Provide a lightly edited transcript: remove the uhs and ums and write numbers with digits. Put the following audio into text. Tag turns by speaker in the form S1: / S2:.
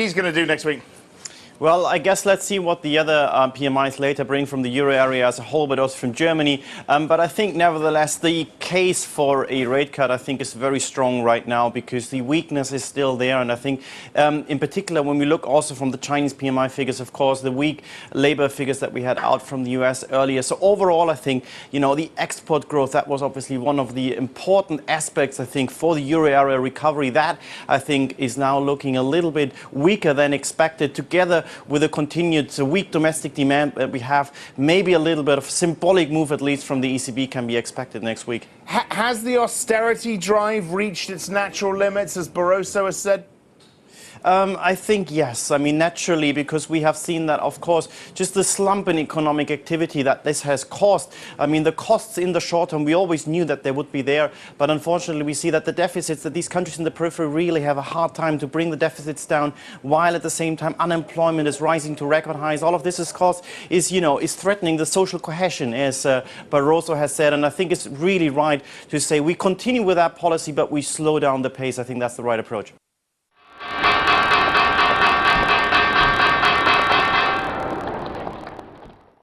S1: ECB is going to do next week?
S2: Well, I guess let's see what the other PMIs later bring from the euro area as a whole, but also from Germany. But I think, nevertheless, the case for a rate cut, I think, is very strong right now because the weakness is still there. And I think, in particular, when we look also from the Chinese PMI figures, of course, the weak labor figures that we had out from the US earlier. So overall, I think, you know, the export growth, that was obviously one of the important aspects, I think, for the euro area recovery. That, I think, is now looking a little bit weaker than expected, together with a continued weak domestic demand that we have. Maybe a little bit of symbolic move, at least from the ECB, can be expected next week.
S1: Has the austerity drive reached its natural limits, as Barroso has said?
S2: I think yes. I mean, naturally, because we have seen that, of course, just the slump in economic activity that this has caused. I mean, the costs in the short term, we always knew that they would be there. But unfortunately, we see that the deficits, that these countries in the periphery really have a hard time to bring the deficits down, while at the same time unemployment is rising to record highs. All of this is threatening the social cohesion, as Barroso has said. And I think it's really right to say we continue with that policy, but we slow down the pace. I think that's the right approach.